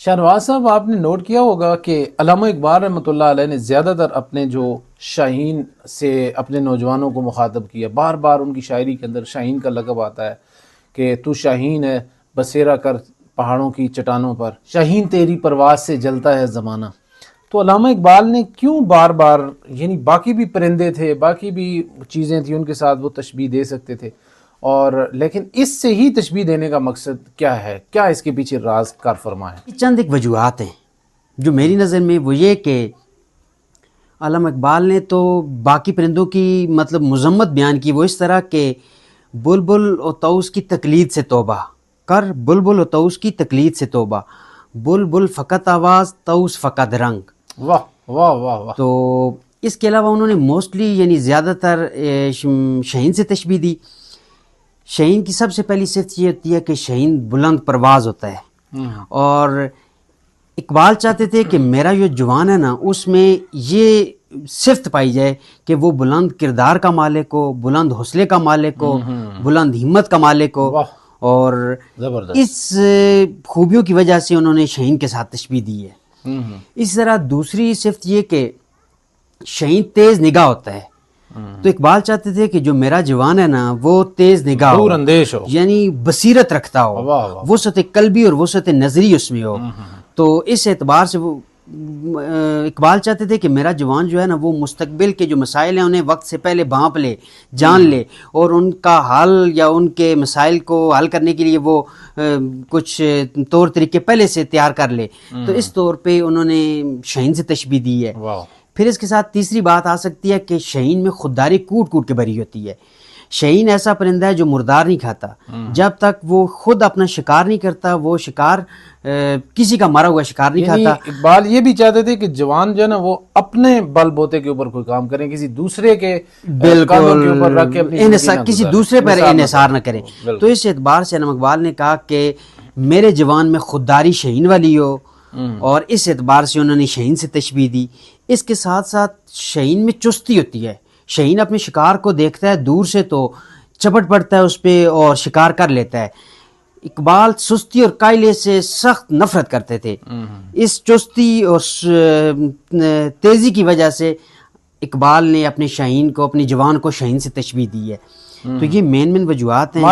شاہنواز صاحب، آپ نے نوٹ کیا ہوگا کہ علامہ اقبال رحمۃ اللہ علیہ نے زیادہ تر اپنے جو شاہین سے اپنے نوجوانوں کو مخاطب کیا، بار بار ان کی شاعری کے اندر شاہین کا لقب آتا ہے کہ تو شاہین ہے بسیرا کر پہاڑوں کی چٹانوں پر، شاہین تیری پرواز سے جلتا ہے زمانہ. تو علامہ اقبال نے کیوں بار بار، یعنی باقی بھی پرندے تھے، باقی بھی چیزیں تھیں ان کے ساتھ وہ تشبیہ دے سکتے تھے، اور لیکن اس سے ہی تشبیہ دینے کا مقصد کیا ہے؟ کیا اس کے پیچھے راز کار فرما ہے؟ چند ایک وجوہات ہیں جو میری نظر میں وہ یہ کہ علامہ اقبال نے تو باقی پرندوں کی مطلب مذمت بیان کی، وہ اس طرح کہ بلبل و طاؤس کی تقلید سے توبہ کر، بلبل و طاؤس کی تقلید سے توبہ، بلبل فقط آواز طاؤس فقط رنگ. واہ واہ واہ واہ. تو اس کے علاوہ انہوں نے موسٹلی یعنی زیادہ تر شاہین سے تشبیہ دی. شاہین کی سب سے پہلی صفت یہ ہوتی ہے کہ شاہین بلند پرواز ہوتا ہے، اور اقبال چاہتے تھے کہ میرا جو جوان ہے نا اس میں یہ صفت پائی جائے کہ وہ بلند کردار کا مالک ہو، بلند حوصلے کا مالک ہو، بلند ہمت کا مالک ہو. اور اس خوبیوں کی وجہ سے انہوں نے شاہین کے ساتھ تشبیہ دی ہے. اس طرح دوسری صفت یہ کہ شاہین تیز نگاہ ہوتا ہے. تو اقبال چاہتے تھے کہ جو میرا جوان ہے نا وہ تیز نگاہ دور اندیش ہو، یعنی بصیرت رکھتا ہو، وسعت قلبی اور وسعت نظری اس میں ہو. تو اس اعتبار سے وہ اقبال چاہتے تھے کہ میرا جوان جو ہے نا وہ مستقبل کے جو مسائل ہیں انہیں وقت سے پہلے بھانپ لے، جان لے، اور ان کا حل یا ان کے مسائل کو حل کرنے کے لیے وہ کچھ طور طریقے پہلے سے تیار کر لے. تو اس طور پہ انہوں نے شاہین سے تشبیہ دی ہے. پھر اس کے ساتھ تیسری بات آ سکتی ہے کہ شاہین میں خودداری کوٹ کوٹ کے بھری ہوتی ہے. شاہین ایسا پرندہ ہے جو مردار نہیں کھاتا، جب تک وہ خود اپنا شکار نہیں کرتا وہ شکار کسی کا مرا ہوا شکار نہیں کھاتا. اقبال یہ بھی چاہتے تھے کہ جوان جو ہے نا وہ اپنے بل بوتے کے اوپر کوئی کام کریں، کسی دوسرے کے کاندھوں کے اوپر رکھ کے کسی دوسرے پر انحصار نہ کریں. تو اس اعتبار سے علامہ اقبال نے کہا کہ میرے جوان میں خودداری شاہین والی ہو، اور اس اعتبار سے انہوں نے شاہین سے تشبیہ دی. اس کے ساتھ ساتھ شاہین میں چستی ہوتی ہے. شاہین اپنے شکار کو دیکھتا ہے دور سے تو چپٹ پڑتا ہے اس پہ اور شکار کر لیتا ہے. اقبال سستی اور کائلے سے سخت نفرت کرتے تھے. اس چستی اور تیزی کی وجہ سے اقبال نے اپنے شاہین کو، اپنے جوان کو شاہین سے تشبیہ دی ہے. تو یہ مین وجوہات ہیں.